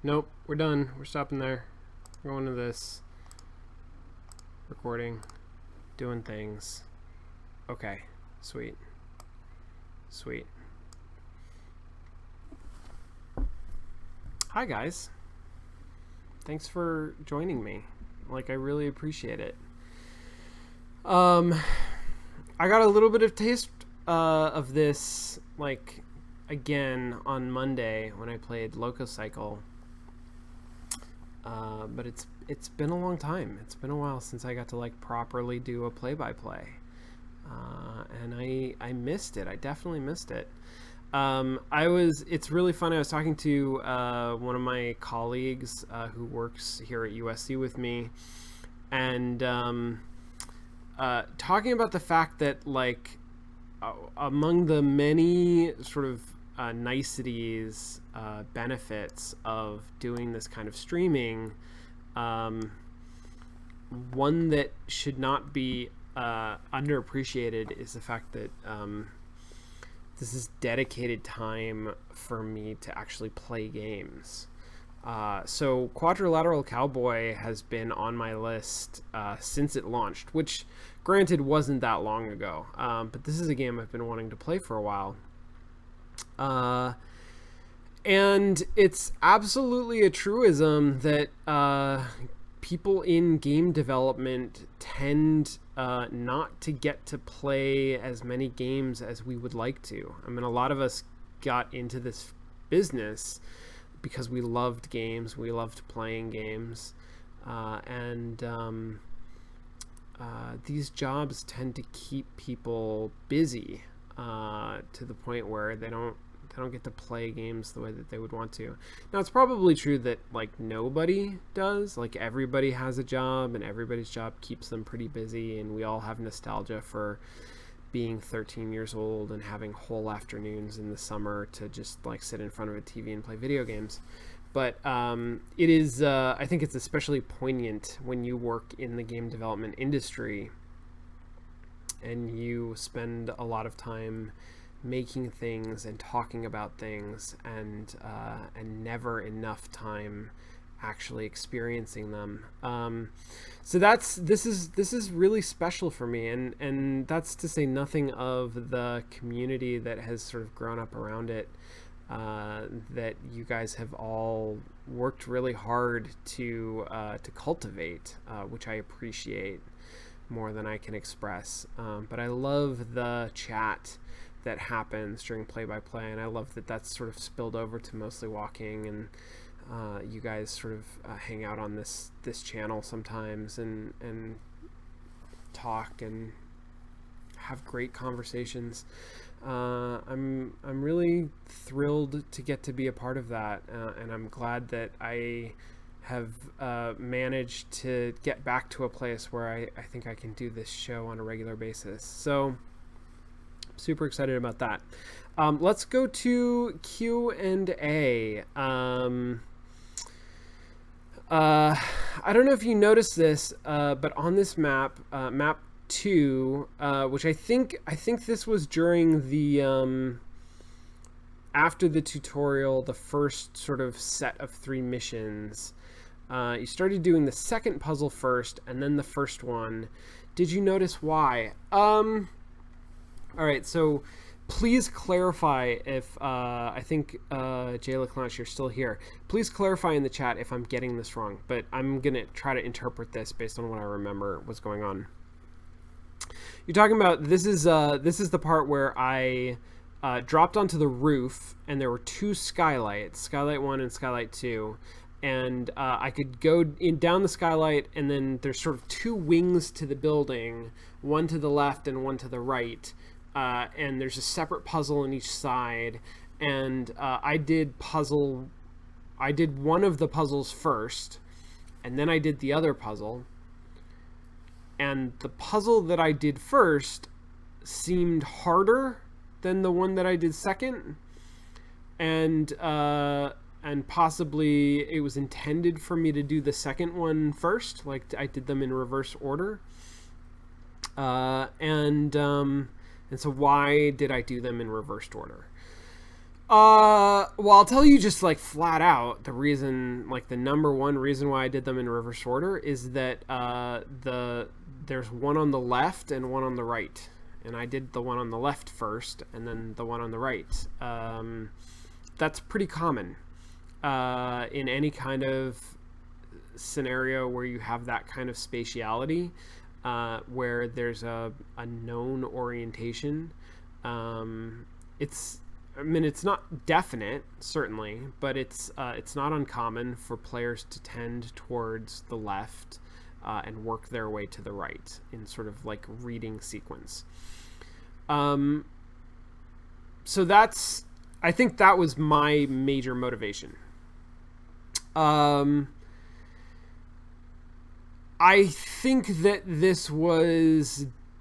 Nope, we're done. We're stopping there. We're going to this. Recording. Doing things. Okay. Sweet. Sweet. Hi, guys. Thanks for joining me. I really appreciate it. I got a little bit of taste of this, again on Monday when I played Loco Cycle. But it's been a long time. It's been a while since I got to properly do a play-by-play. And I missed it. I definitely missed it. It's really fun. I was talking to one of my colleagues who works here at USC with me, and talking about the fact that among the many sort of niceties, benefits of doing this kind of streaming, one that should not be underappreciated is the fact that this is dedicated time for me to actually play games. So Quadrilateral Cowboy has been on my list since it launched, which granted wasn't that long ago, but this is a game I've been wanting to play for a while. And it's absolutely a truism that people in game development tend not to get to play as many games as we would like to. I mean, a lot of us got into this business because we loved games, we loved playing games, and these jobs tend to keep people busy to the point where they don't get to play games the way that they would want to. Now, it's probably true that nobody does. Everybody has a job, and everybody's job keeps them pretty busy, and we all have nostalgia for being 13 years old and having whole afternoons in the summer to just sit in front of a TV and play video games. But it is, I think it's especially poignant when you work in the game development industry and you spend a lot of time making things and talking about things, and never enough time actually experiencing them. So this is really special for me, and that's to say nothing of the community that has sort of grown up around it, that you guys have all worked really hard to cultivate, which I appreciate more than I can express. But I love the chat that happens during play-by-play, and I love that that's sort of spilled over to mostly walking, and you guys sort of hang out on this channel sometimes and talk and have great conversations. I'm really thrilled to get to be a part of that, and I'm glad that I have managed to get back to a place where I think I can do this show on a regular basis. So super excited about that. Let's go to Q&A. I don't know if you noticed this, but on this map, map 2, which I think this was during the after the tutorial, the first sort of set of 3 missions. You started doing the second puzzle first, and then the first one. Did you notice why? All right, so please clarify if, I think, Jay LeClanche, you're still here. Please clarify in the chat if I'm getting this wrong, but I'm going to try to interpret this based on what I remember was going on. You're talking about, this is the part where I dropped onto the roof, and there were 2 skylights, Skylight 1 and Skylight 2, and I could go down the skylight, and then there's sort of 2 wings to the building, one to the left and one to the right. And there's a separate puzzle on each side, and I did one of the puzzles first, and then I did the other puzzle, and the puzzle that I did first seemed harder than the one that I did second, and possibly it was intended for me to do the second one first, I did them in reverse order, and so why did I do them in reversed order? Well, I'll tell you just like flat out the reason, like the number one reason why I did them in reverse order is that there's one on the left and one on the right, and I did the one on the left first and then the one on the right. That's pretty common in any kind of scenario where you have that kind of spatiality, where there's a known orientation. It's not definite, certainly, but it's not uncommon for players to tend towards the left and work their way to the right in sort of like reading sequence. So I think that was my major motivation. I think that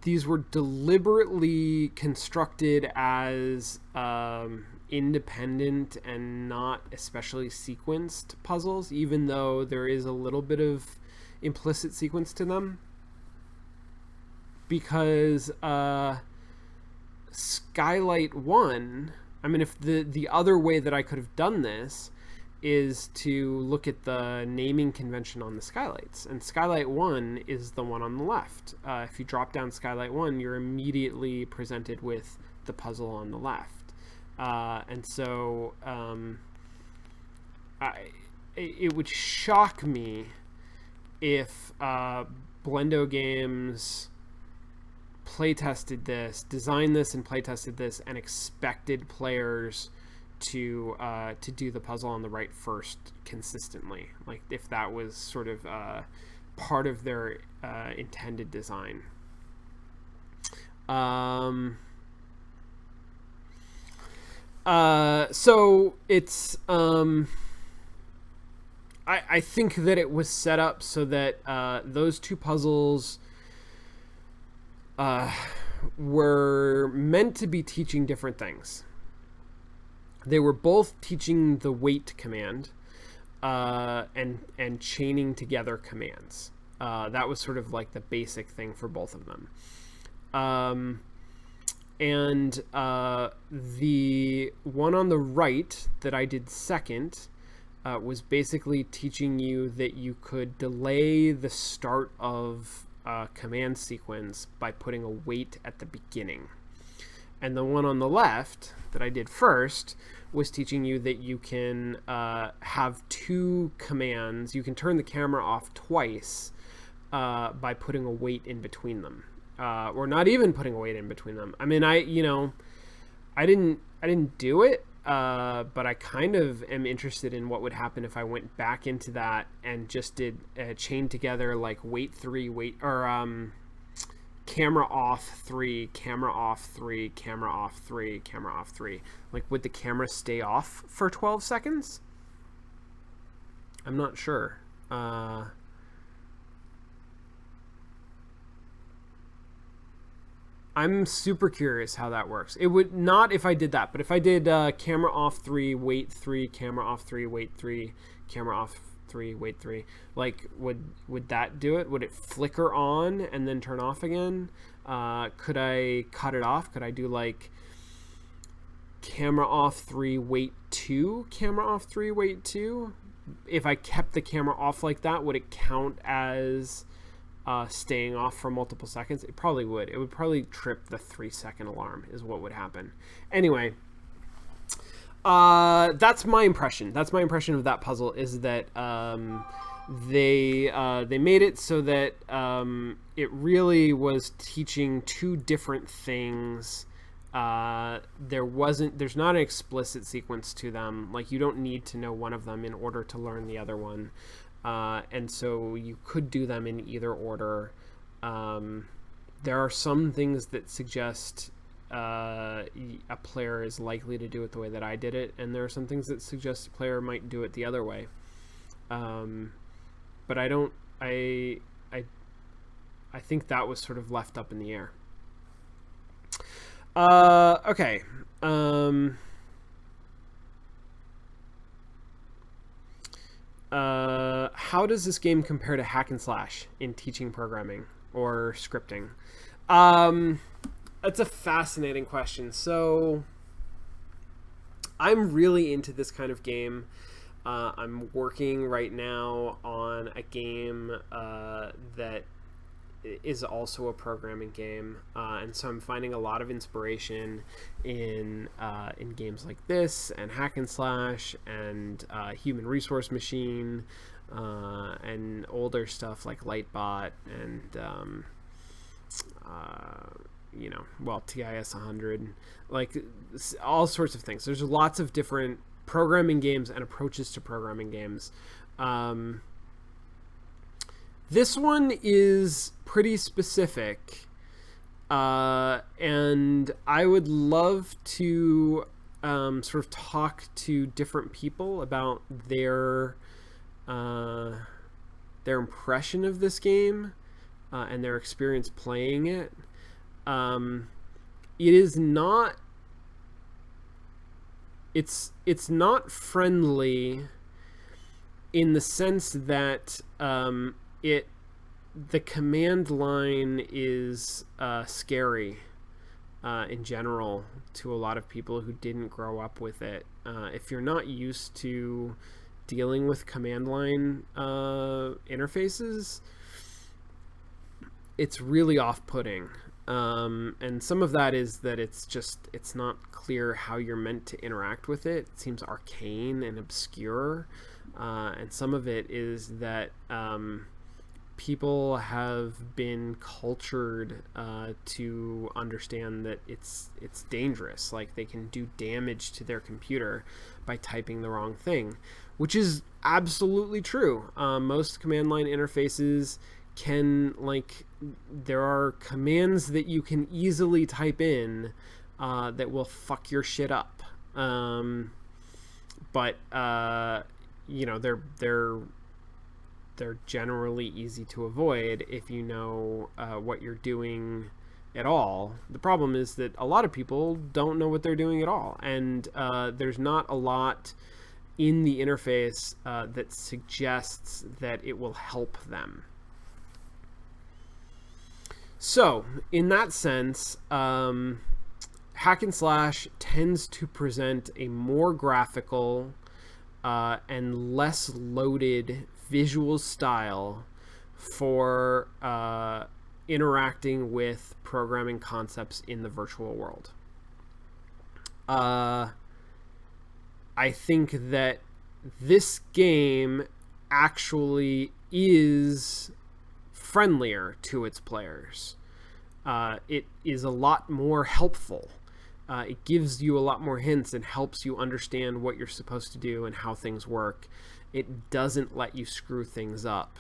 these were deliberately constructed as independent and not especially sequenced puzzles, even though there is a little bit of implicit sequence to them. Because Skylight 1, I mean, if the other way that I could have done this is to look at the naming convention on the skylights, and Skylight 1 is the one on the left. If you drop down Skylight 1, you're immediately presented with the puzzle on the left. And so it would shock me if Blendo Games designed this and playtested this and expected players to do the puzzle on the right first consistently, like if that was sort of part of their intended design. So it's I think that it was set up so that those two puzzles were meant to be teaching different things. They were both teaching the wait command and chaining together commands. That was sort of like the basic thing for both of them. And the one on the right that I did second was basically teaching you that you could delay the start of a command sequence by putting a wait at the beginning. And the one on the left that I did first was teaching you that you can have two commands. You can turn the camera off twice by putting a wait in between them, or not even putting a wait in between them. I mean, I didn't do it, but I kind of am interested in what would happen if I went back into that and just did chain together like wait 3, wait, or camera off 3, camera off 3, camera off 3, camera off 3. Like, would the camera stay off for 12 seconds? I'm not sure. I'm super curious how that works. It would not if I did that, but if I did camera off 3, wait 3, camera off 3, wait 3, camera off 3, wait 3, like would that do it? Would it flicker on and then turn off again? Could I cut it off? Could I do like camera off 3, wait 2, camera off 3, wait 2? If I kept the camera off like that, would it count as staying off for multiple seconds? It probably would. It would probably trip the 3-second alarm is what would happen. Anyway, that's my impression. That's my impression of that puzzle, is that they made it so that it really was teaching two different things. There's not an explicit sequence to them. Like, you don't need to know one of them in order to learn the other one. And so you could do them in either order. There are some things that suggest a player is likely to do it the way that I did it, and there are some things that suggest a player might do it the other way. But I think that was sort of left up in the air. Okay. How does this game compare to hack and slash in teaching programming or scripting? That's a fascinating question. So I'm really into this kind of game. I'm working right now on a game that is also a programming game, and so I'm finding a lot of inspiration in games like this, and hack and slash, and human resource machine, and older stuff like Lightbot, and TIS 100, like all sorts of things. There's lots of different programming games and approaches to programming games. This one is pretty specific, and I would love to sort of talk to different people about their impression of this game and their experience playing it. It is not. It's not friendly in the sense that the command line is scary in general to a lot of people who didn't grow up with it. If you're not used to dealing with command line interfaces, it's really off-putting. And some of that is that it's not clear how you're meant to interact with it. It seems arcane and obscure. And some of it is that people have been cultured to understand that it's dangerous. Like, they can do damage to their computer by typing the wrong thing, which is absolutely true. Most command line interfaces can, like, there are commands that you can easily type in that will fuck your shit up. But they're generally easy to avoid if you know what you're doing at all. The problem is that a lot of people don't know what they're doing at all, and there's not a lot in the interface that suggests that it will help them. So, in that sense, hack and slash tends to present a more graphical and less loaded visual style for interacting with programming concepts in the virtual world. I think that this game actually is friendlier to its players. It is a lot more helpful. It gives you a lot more hints and helps you understand what you're supposed to do and how things work. It doesn't let you screw things up.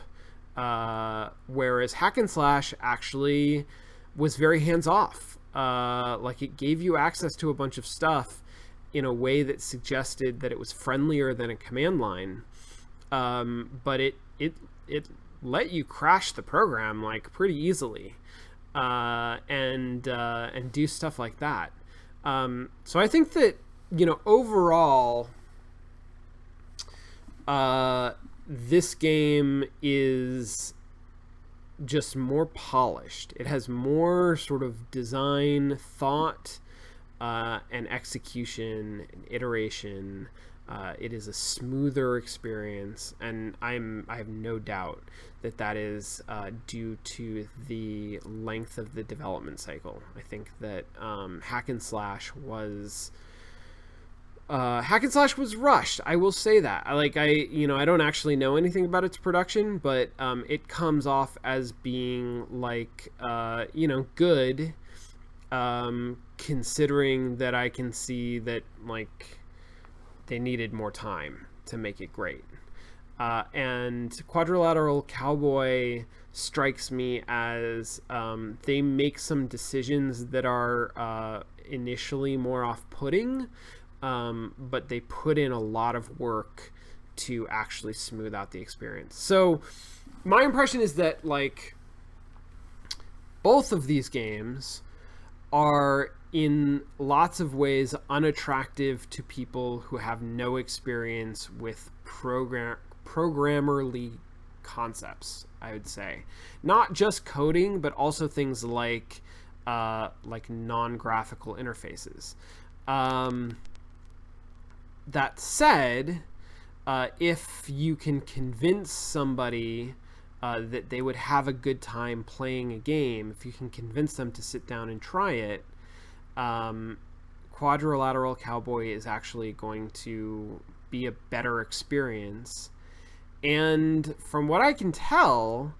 Whereas hack and slash actually was very hands-off. Like, it gave you access to a bunch of stuff in a way that suggested that it was friendlier than a command line. But it let you crash the program, like, pretty easily, and do stuff like that. So I think that, overall, this game is just more polished. It has more sort of design, thought, and execution, and iteration. It is a smoother experience, and I have no doubt that is due to the length of the development cycle. I think that hack and slash was rushed. I will say that. I don't actually know anything about its production, but it comes off as being like good, considering that I can see that, like, they needed more time to make it great. And Quadrilateral Cowboy strikes me as they make some decisions that are initially more off-putting, but they put in a lot of work to actually smooth out the experience. So my impression is that, like, both of these games are in lots of ways unattractive to people who have no experience with programmerly concepts, I would say. Not just coding, but also things like non-graphical interfaces. That said, if you can convince somebody that they would have a good time playing a game, if you can convince them to sit down and try it, Quadrilateral Cowboy is actually going to be a better experience. And from what I can tell,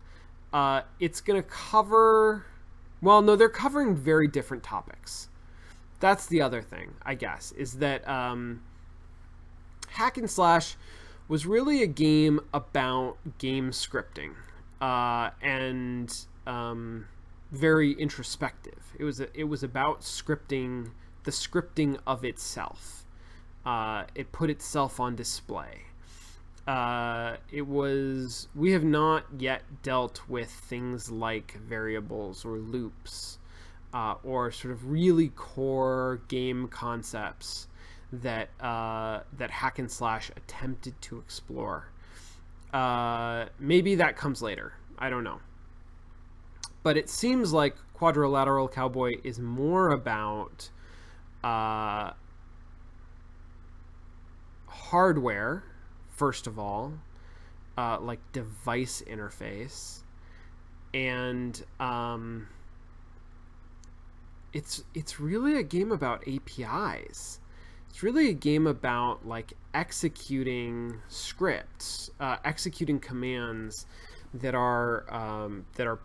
it's going to cover... Well, no, they're covering very different topics. That's the other thing, I guess, is that Hack and Slash was really a game about game scripting and very introspective. It was about scripting, the scripting of itself. It put itself on display. We have not yet dealt with things like variables or loops or sort of really core game concepts that Hack and Slash attempted to explore. Maybe that comes later. I don't know. But it seems like Quadrilateral Cowboy is more about hardware, first of all, like device interface, and it's really a game about APIs. It's really a game about like executing scripts, executing commands that are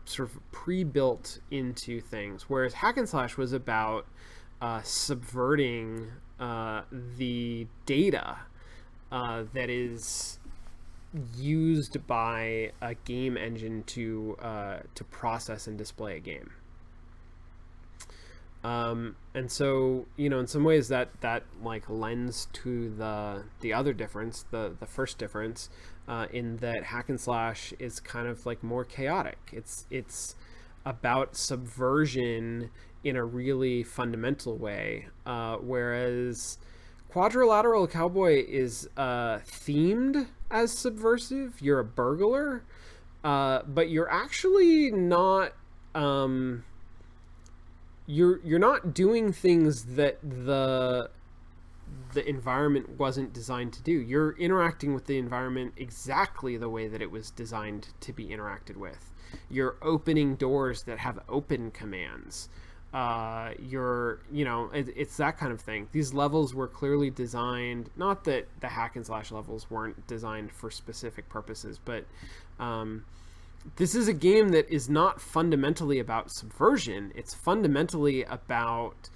sort of pre-built into things. Whereas Hack and Slash was about subverting the data that is used by a game engine to process and display a game. And so, in some ways that like lends to the other difference, the first difference, in that Hack and Slash is kind of like more chaotic. It's about subversion in a really fundamental way, whereas Quadrilateral Cowboy is themed as subversive. You're a burglar, but you're actually not. You're not doing things that the environment wasn't designed to do. You're interacting with the environment exactly the way that it was designed to be interacted with. You're opening doors that have open commands. It's that kind of thing. These levels were clearly designed, not that the Hack and Slash levels weren't designed for specific purposes, but this is a game that is not fundamentally about subversion. It's fundamentally about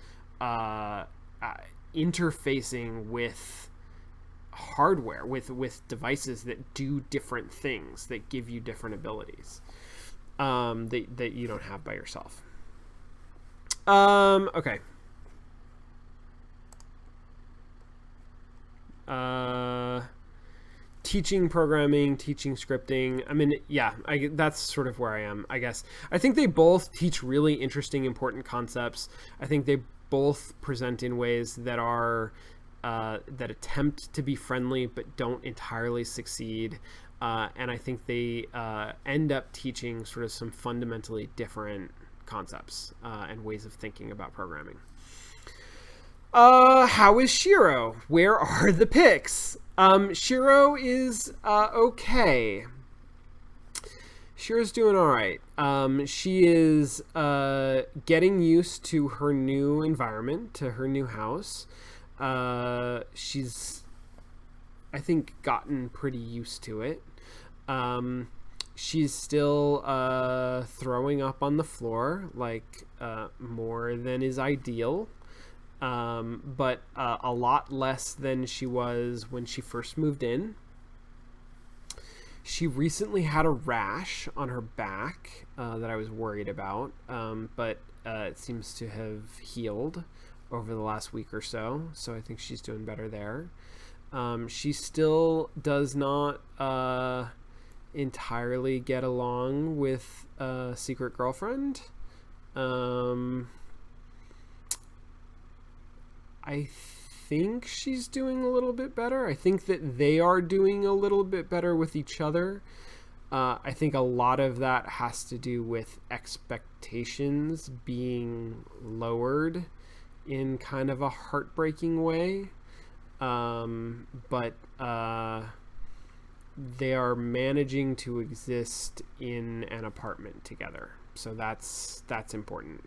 interfacing with hardware, with devices that do different things, that give you different abilities that you don't have by yourself. Okay. Teaching programming, teaching scripting. I mean, yeah, that's sort of where I am, I guess. I think they both teach really interesting, important concepts. I think they both present in ways that are that attempt to be friendly but don't entirely succeed. And I think they end up teaching sort of some fundamentally different concepts and ways of thinking about programming. How is Shiro? Where are the pics? Shiro is okay. Shiro's doing all right. She is getting used to her new environment, to her new house. She's, I think, gotten pretty used to it. She's still throwing up on the floor, like more than is ideal, but a lot less than she was when she first moved in. She recently had a rash on her back that I was worried about, but it seems to have healed over the last week or so, so I think she's doing better there. She still does not entirely get along with a secret girlfriend. I think she's doing a little bit better. I think that they are doing a little bit better with each other. I think a lot of that has to do with expectations being lowered in kind of a heartbreaking way. but they are managing to exist in an apartment together. So that's important.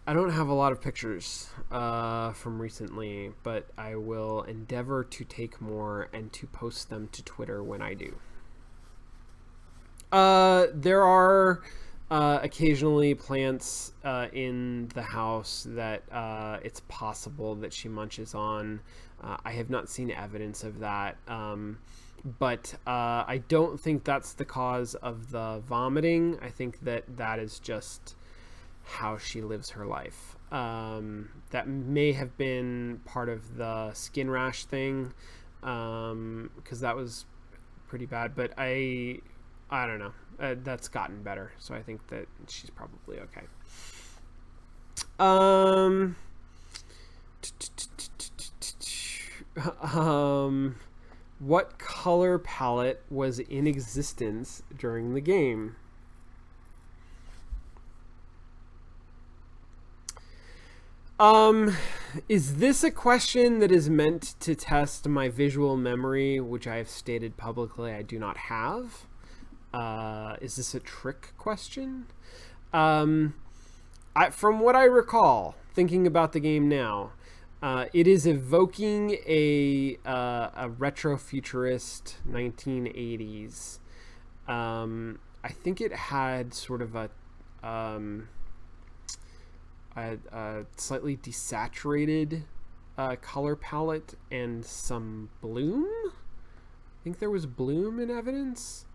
I don't have a lot of pictures from recently, but I will endeavor to take more and to post them to Twitter when I do. There are occasionally plants in the house that it's possible that she munches on. I have not seen evidence of that, but I don't think that's the cause of the vomiting. I think that is just how she lives her life. That may have been part of the skin rash thing, because that was pretty bad, but I don't know. That's gotten better, so I think that she's probably okay. What color palette was in existence during the game? Is this a question that is meant to test my visual memory, which I have stated publicly I do not have? Is this a trick question? From what I recall, thinking about the game now, it is evoking a retro-futurist 1980s. I think it had sort of a slightly desaturated color palette and some bloom. I think there was bloom in evidence.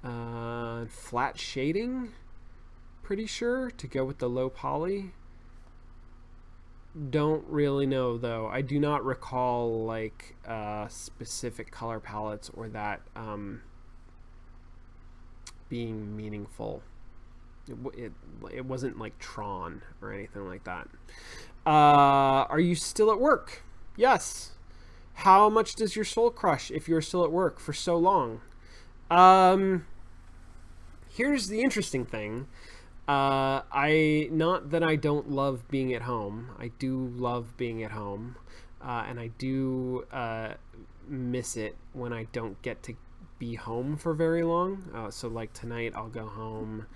Flat shading, pretty sure, to go with the low poly. Don't really know, though. I do not recall like specific color palettes or that being meaningful. It wasn't like Tron or anything like that. Are you still at work? Yes. How much does your soul crush if you're still at work for so long? Here's the interesting thing. Not that I don't love being at home. I do love being at home. And I do miss it when I don't get to be home for very long. So like tonight I'll go home.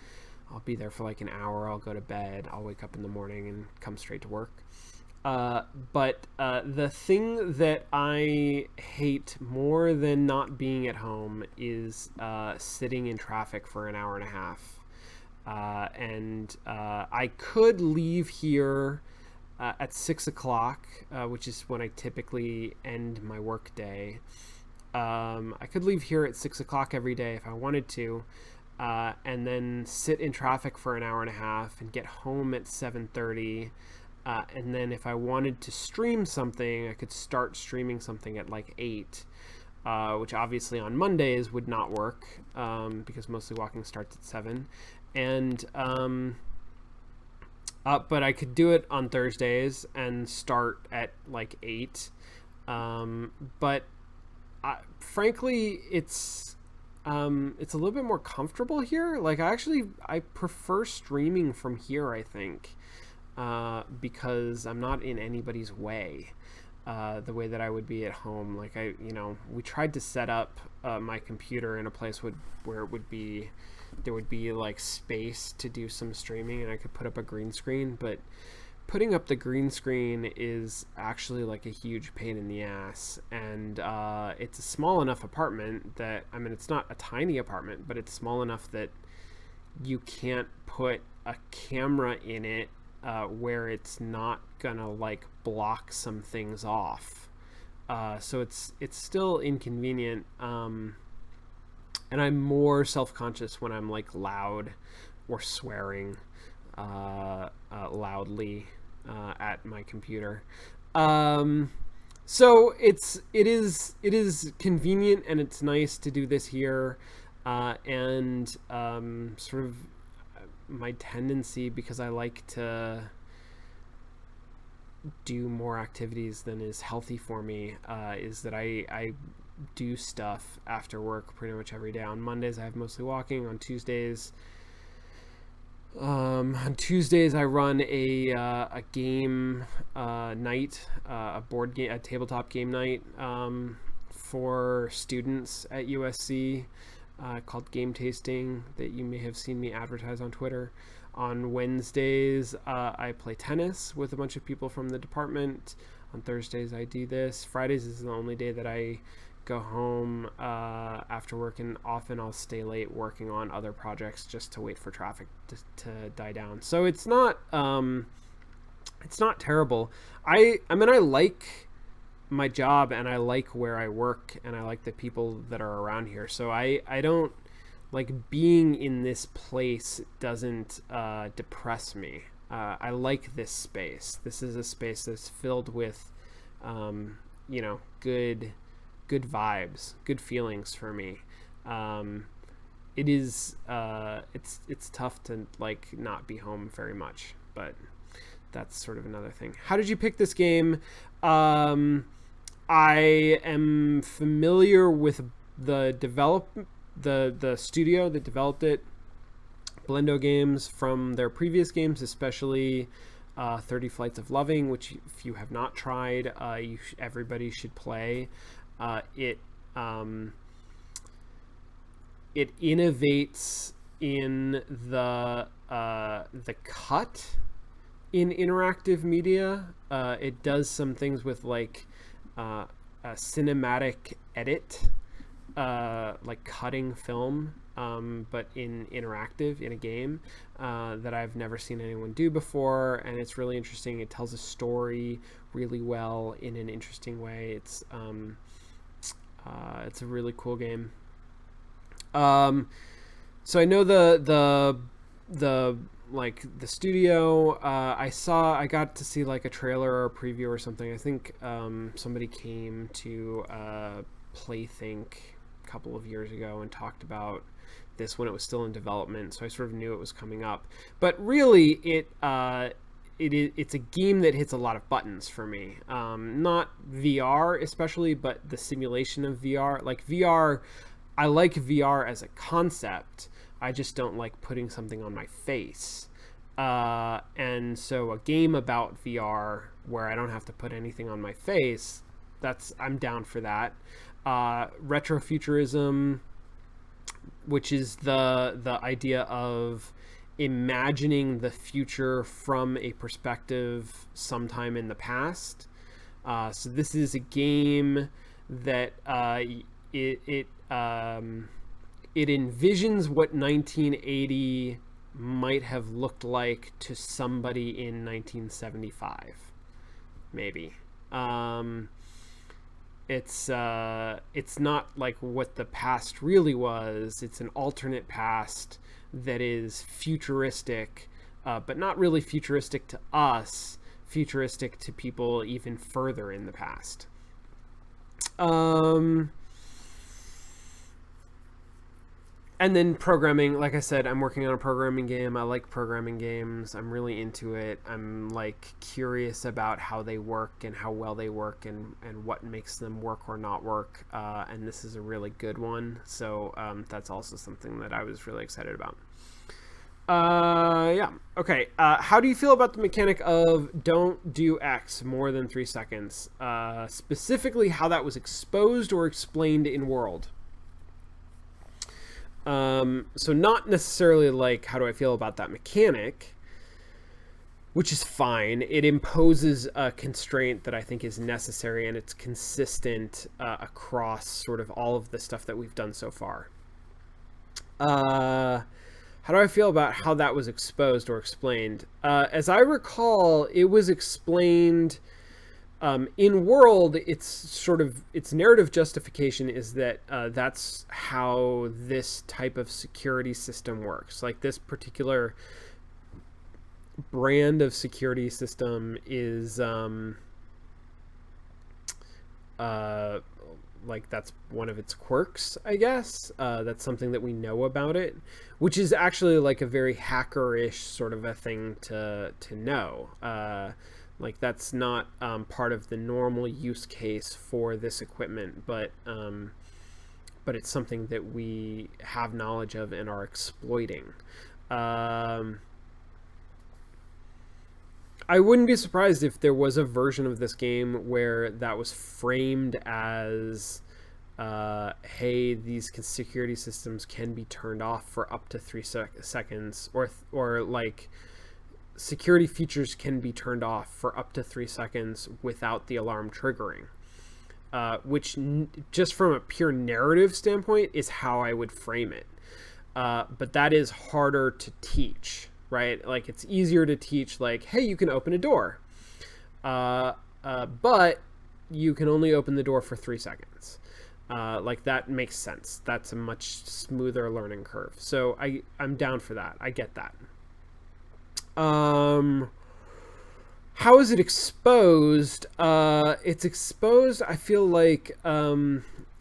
I'll be there for like an hour. I'll go to bed. I'll wake up in the morning and come straight to work. But the thing that I hate more than not being at home is sitting in traffic for an hour and a half. And I could leave here at 6 o'clock, which is when I typically end my work day. I could leave here at 6 o'clock every day if I wanted to, and then sit in traffic for an hour and a half and get home at 7:30. And then if I wanted to stream something, I could start streaming something at like 8, which obviously on Mondays would not work, because Mostly Walking starts at 7. And but I could do it on Thursdays and start at like 8. But frankly, it's a little bit more comfortable here. Like I prefer streaming from here, I think. Because I'm not in anybody's way, the way that I would be at home. Like we tried to set up my computer in a place where there would be like space to do some streaming, and I could put up a green screen. But putting up the green screen is actually like a huge pain in the ass, and it's a small enough apartment that it's not a tiny apartment, but it's small enough that you can't put a camera in it where it's not gonna like block some things off. So it's still inconvenient, and I'm more self-conscious when I'm like loud or swearing loudly at my computer. So it is convenient, and it's nice to do this here, and sort of my tendency, because I like to do more activities than is healthy for me, is that I do stuff after work pretty much every day. On Mondays I have Mostly Walking. On Tuesdays On Tuesdays, I run a game night, a board game, a tabletop game night for students at USC called Game Tasting that you may have seen me advertise on Twitter. On Wednesdays, I play tennis with a bunch of people from the department. On Thursdays, I do this. Fridays is the only day that I go home after work, and often I'll stay late working on other projects just to wait for traffic to die down. So it's not terrible. I mean, I like my job and I like where I work and I like the people that are around here. So I don't like being in this place doesn't depress me. I like this space. This is a space that's filled with good vibes, good feelings for me. It is it's tough to like not be home very much, but that's sort of another thing. How did you pick this game? I am familiar with the studio that developed it, Blendo Games, from their previous games, especially 30 Flights of Loving, which if you have not tried, everybody should play. It innovates in the cut in interactive media. It does some things with like a cinematic edit, like cutting film, but in interactive in a game that I've never seen anyone do before, and it's really interesting. It tells a story really well in an interesting way. It's a really cool game. So I know the studio. I got to see like a trailer or a preview or something. I think somebody came to Playthink a couple of years ago and talked about this when it was still in development, so I sort of knew it was coming up. But really, it's a game that hits a lot of buttons for me. Not VR especially, but the simulation of VR. Like VR, I like VR as a concept. I just don't like putting something on my face. And so a game about VR where I don't have to put anything on my face, I'm down for that. Retrofuturism, which is the idea of imagining the future from a perspective sometime in the past. So this is a game that it envisions what 1980 might have looked like to somebody in 1975, maybe. It's not like what the past really was. It's an alternate past that is futuristic, but not really futuristic to us, futuristic to people even further in the past. And then programming, like I said, I'm working on a programming game. I like programming games. I'm really into it. I'm like curious about how they work and how well they work and what makes them work or not work. And this is a really good one. So that's also something that I was really excited about. Yeah. Okay. How do you feel about the mechanic of don't do X more than 3 seconds? Specifically how that was exposed or explained in World. So not necessarily like how do I feel about that mechanic, which is fine. It imposes a constraint that I think is necessary, and it's consistent across sort of all of the stuff that we've done so far. How do I feel about how that was exposed or explained? As I recall, it was explained in World. Its narrative justification is that that's how this type of security system works. Like this particular brand of security system is like that's one of its quirks, I guess. That's something that we know about it, which is actually like a very hacker-ish sort of a thing to know. Like that's not part of the normal use case for this equipment, but it's something that we have knowledge of and are exploiting. I wouldn't be surprised if there was a version of this game where that was framed as, hey, these security systems can be turned off for up to 3 seconds, or like security features can be turned off for up to 3 seconds without the alarm triggering. Which, just from a pure narrative standpoint, is how I would frame it. But that is harder to teach, right? Like, it's easier to teach, like, hey, you can open a door. But you can only open the door for 3 seconds. Like, that makes sense. That's a much smoother learning curve. So I'm down for that. I get that. How is it exposed? It's exposed, I feel like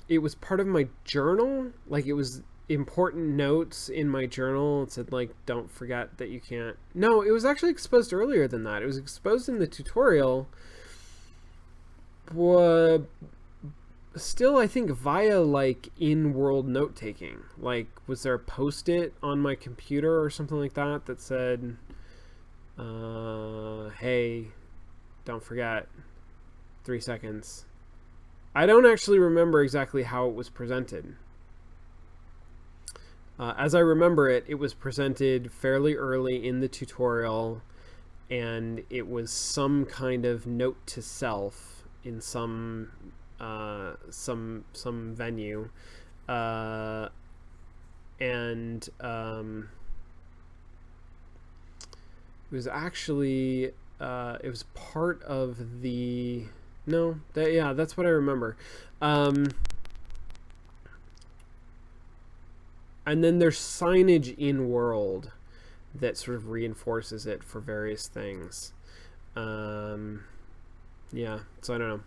it was part of my journal. Like, it was important notes in my journal. It said, like, don't forget that you can't... No, it was actually exposed earlier than that. It was exposed in the tutorial. Still, I think, via, like, in-world note-taking. Like, was there a post-it on my computer or something like that that said... hey, don't forget, 3 seconds. I don't actually remember exactly how it was presented. As I remember it, it was presented fairly early in the tutorial, and it was some kind of note to self in some venue, and it was actually it was part of the that's what I remember. And then there's signage in world that sort of reinforces it for various things. So I don't know.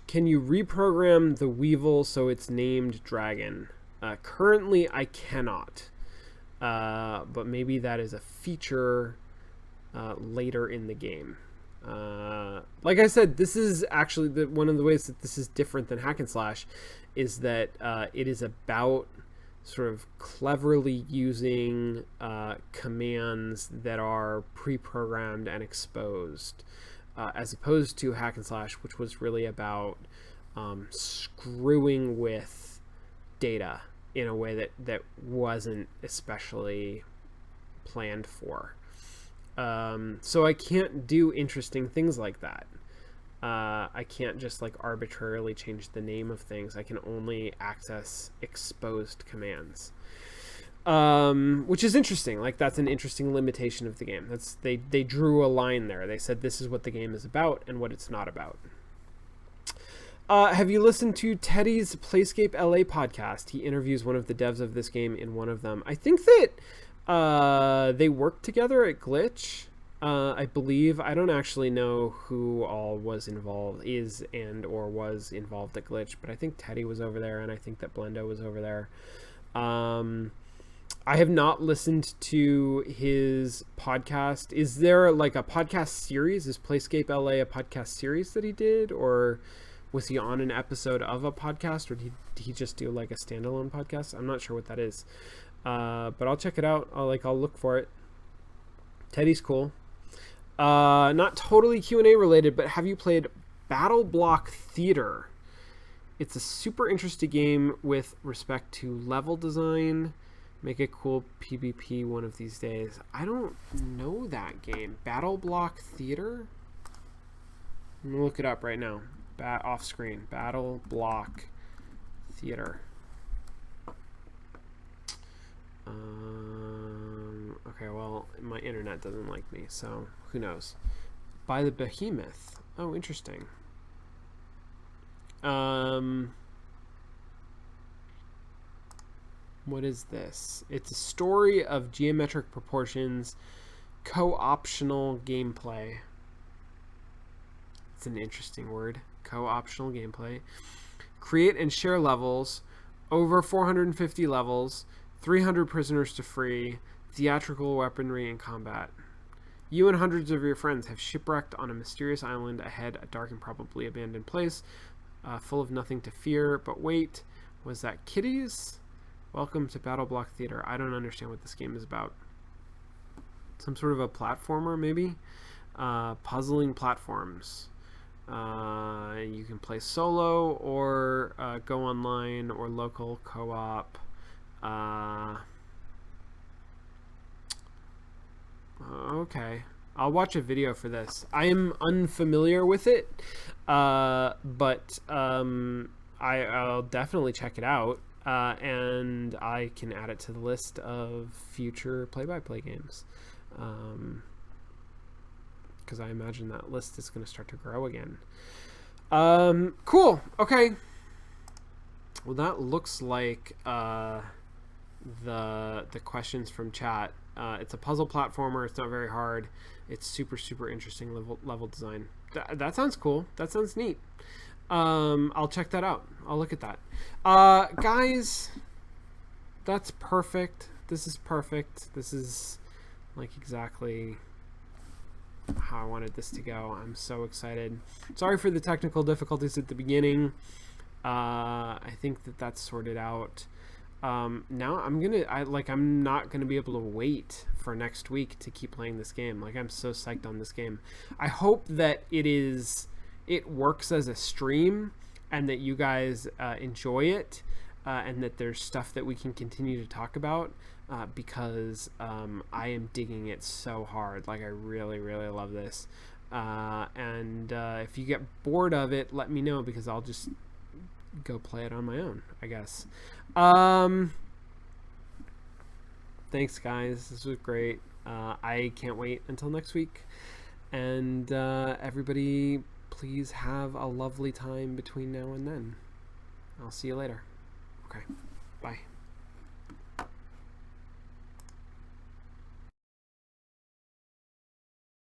Can you reprogram the weevil so it's named dragon? Currently, I cannot, but maybe that is a feature later in the game. Like I said, this is actually one of the ways that this is different than hack and slash is that it is about sort of cleverly using commands that are pre-programmed and exposed, as opposed to hack and slash, which was really about screwing with data in a way that wasn't especially planned for. So I can't do interesting things like that. I can't just like arbitrarily change the name of things. I can only access exposed commands, which is interesting. Like, that's an interesting limitation of the game. They drew a line there. They said this is what the game is about and what it's not about. Have you listened to Teddy's Playscape LA podcast? He interviews one of the devs of this game in one of them. I think that they worked together at Glitch, I believe. I don't actually know who all was involved, was involved at Glitch, but I think Teddy was over there, and I think that Blendo was over there. I have not listened to his podcast. Is there like a podcast series? Is Playscape LA a podcast series that he did, or was he on an episode of a podcast, or did he just do like a standalone podcast? I'm not sure what that is. But I'll check it out. I'll look for it. Teddy's cool. Not totally Q&A related, but have you played BattleBlock Theater? It's a super interesting game with respect to level design. Make a cool PvP one of these days. I don't know that game. BattleBlock Theater? I'm gonna look it up right now. Off screen. BattleBlock Theater. Okay, well, my internet doesn't like me, so who knows. By the Behemoth. Oh, interesting. What is this? It's a story of geometric proportions, co-optional gameplay. It's an interesting word. Co-optional gameplay. Create and share levels. Over 450 levels. 300 prisoners to free. Theatrical weaponry and combat. You and hundreds of your friends have shipwrecked on a mysterious island ahead, a dark and probably abandoned place, full of nothing to fear. But wait, was that kitties? Welcome to BattleBlock Theater. I don't understand what this game is about. Some sort of a platformer, maybe? Puzzling platforms. You can play solo or go online or local co-op. Okay. I'll watch a video for this. I am unfamiliar with it, but I'll definitely check it out, and I can add it to the list of future play-by-play games, because I imagine that list is going to start to grow again. Cool. Okay. Well, that looks like the questions from chat. It's a puzzle platformer. It's not very hard. It's super interesting level design. That sounds cool. That sounds neat. I'll check that out. I'll look at that. Guys, that's perfect. This is perfect. This is like exactly how I wanted this to go. I'm so excited. Sorry for the technical difficulties at the beginning. I think that's sorted out. Now I'm not gonna be able to wait for next week to keep playing this game. Like, I'm so psyched on this game. I hope that it works as a stream and that you guys enjoy it, and that there's stuff that we can continue to talk about, because I am digging it so hard. Like, I really love this, and if you get bored of it, let me know, because I'll just go play it on my own, I guess. Thanks, guys. This was great. I can't wait until next week. And everybody, please have a lovely time between now and then. I'll see you later. Okay. Bye.